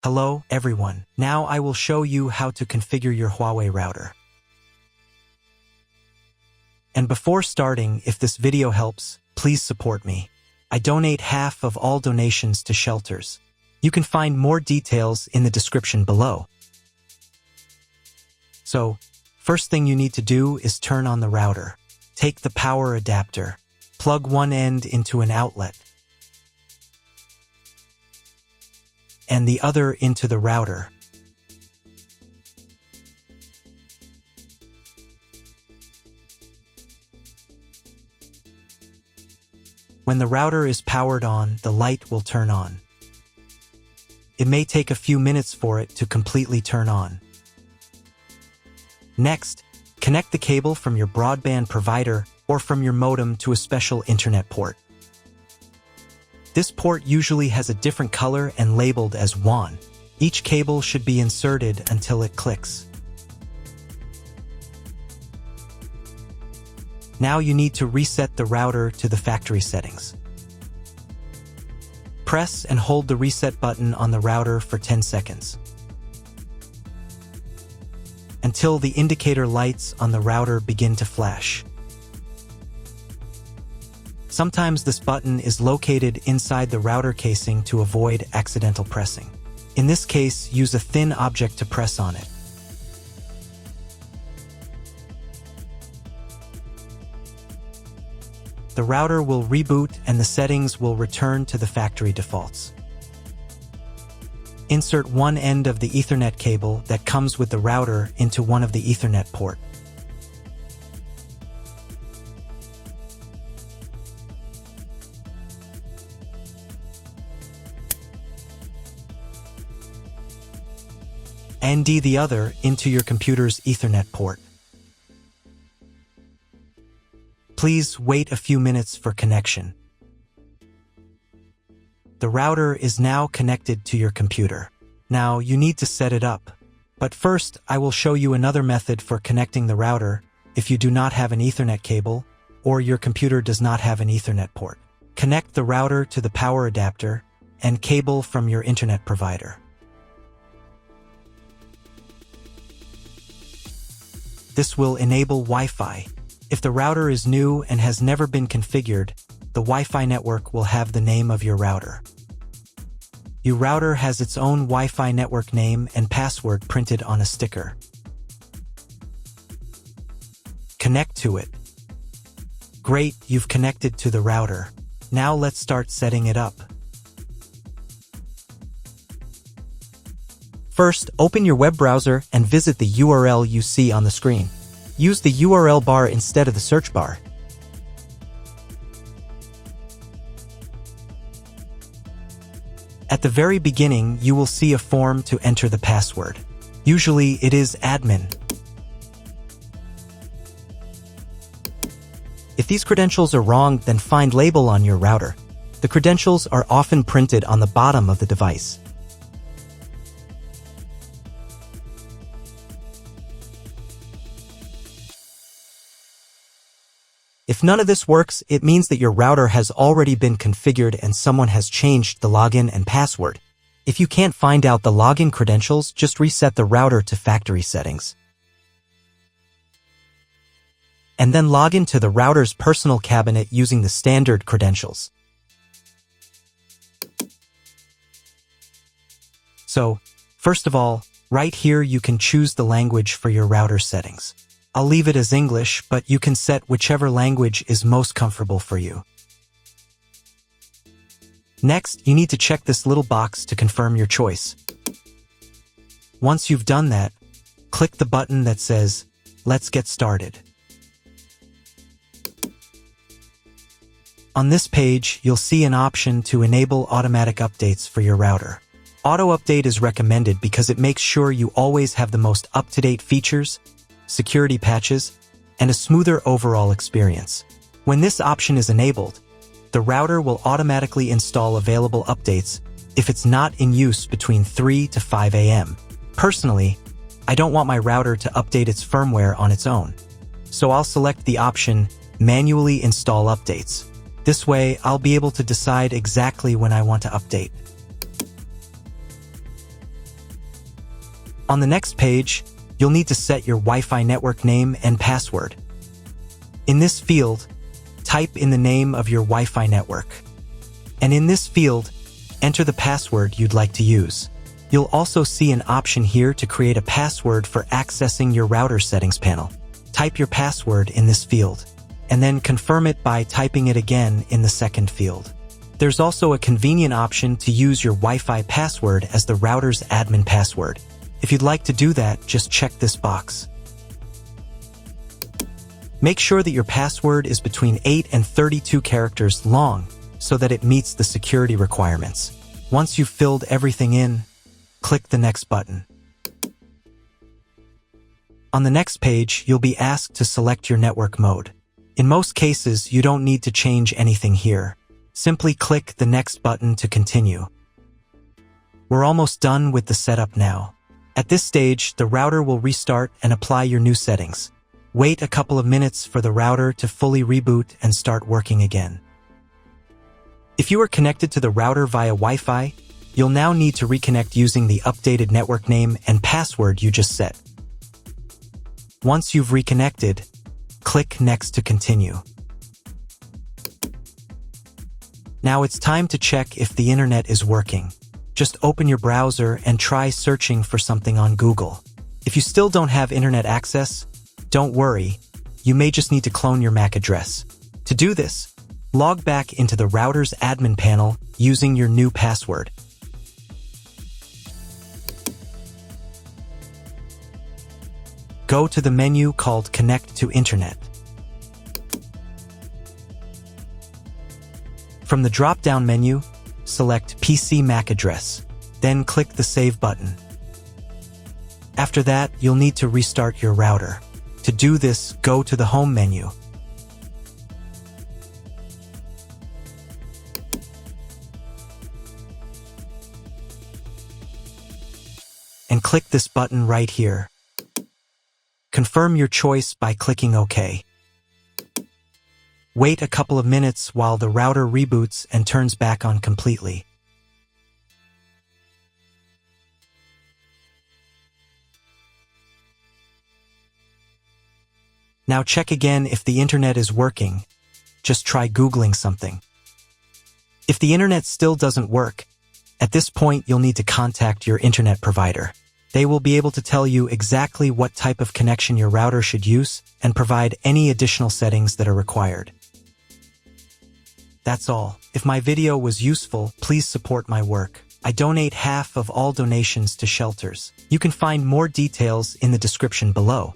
Hello, everyone. Now I will show you how to configure your Huawei router. And before starting, if this video helps, please support me. I donate half of all donations to shelters. You can find more details in the description below. So, first thing you need to do is turn on the router. Take the power adapter. Plug one end into an outlet and the other into the router. When the router is powered on, the light will turn on. It may take a few minutes for it to completely turn on. Next, connect the cable from your broadband provider or from your modem to a special internet port. This port usually has a different color and labeled as WAN. Each cable should be inserted until it clicks. Now you need to reset the router to the factory settings. Press and hold the reset button on the router for 10 seconds. Until the indicator lights on the router begin to flash. Sometimes this button is located inside the router casing to avoid accidental pressing. In this case, use a thin object to press on it. The router will reboot and the settings will return to the factory defaults. Insert one end of the Ethernet cable that comes with the router into one of the Ethernet port. And the other into your computer's Ethernet port. Please wait a few minutes for connection. The router is now connected to your computer. Now you need to set it up. But first, I will show you another method for connecting the router if you do not have an Ethernet cable or your computer does not have an Ethernet port. Connect the router to the power adapter and cable from your internet provider. This will enable Wi-Fi. If the router is new and has never been configured, the Wi-Fi network will have the name of your router. Your router has its own Wi-Fi network name and password printed on a sticker. Connect to it. Great, you've connected to the router. Now let's start setting it up. First, open your web browser and visit the URL you see on the screen. Use the URL bar instead of the search bar. At the very beginning, you will see a form to enter the password. Usually, it is admin. If these credentials are wrong, then find label on your router. The credentials are often printed on the bottom of the device. If none of this works, it means that your router has already been configured and someone has changed the login and password. If you can't find out the login credentials, just reset the router to factory settings. And then log into the router's personal cabinet using the standard credentials. So, first of all, right here you can choose the language for your router settings. I'll leave it as English, but you can set whichever language is most comfortable for you. Next, you need to check this little box to confirm your choice. Once you've done that, click the button that says, "Let's get started." On this page, you'll see an option to enable automatic updates for your router. Auto update is recommended because it makes sure you always have the most up-to-date features, security patches, and a smoother overall experience. When this option is enabled, the router will automatically install available updates if it's not in use between 3 to 5 a.m. Personally, I don't want my router to update its firmware on its own, so I'll select the option Manually Install Updates. This way, I'll be able to decide exactly when I want to update. On the next page, you'll need to set your Wi-Fi network name and password. In this field, type in the name of your Wi-Fi network. And in this field, enter the password you'd like to use. You'll also see an option here to create a password for accessing your router settings panel. Type your password in this field, and then confirm it by typing it again in the second field. There's also a convenient option to use your Wi-Fi password as the router's admin password. If you'd like to do that, just check this box. Make sure that your password is between 8 and 32 characters long so that it meets the security requirements. Once you've filled everything in, click the next button. On the next page, you'll be asked to select your network mode. In most cases, you don't need to change anything here. Simply click the next button to continue. We're almost done with the setup now. At this stage, the router will restart and apply your new settings. Wait a couple of minutes for the router to fully reboot and start working again. If you are connected to the router via Wi-Fi, you'll now need to reconnect using the updated network name and password you just set. Once you've reconnected, click Next to continue. Now it's time to check if the internet is working. Just open your browser and try searching for something on Google. If you still don't have internet access, don't worry, you may just need to clone your MAC address. To do this, log back into the router's admin panel using your new password. Go to the menu called Connect to Internet. From the drop-down menu, select PC MAC address, then click the Save button. After that, you'll need to restart your router. To do this, go to the Home menu. And click this button right here. Confirm your choice by clicking OK. Wait a couple of minutes while the router reboots and turns back on completely. Now check again if the internet is working. Just try Googling something. If the internet still doesn't work, at this point you'll need to contact your internet provider. They will be able to tell you exactly what type of connection your router should use and provide any additional settings that are required. That's all. If my video was useful, please support my work. I donate half of all donations to shelters. You can find more details in the description below.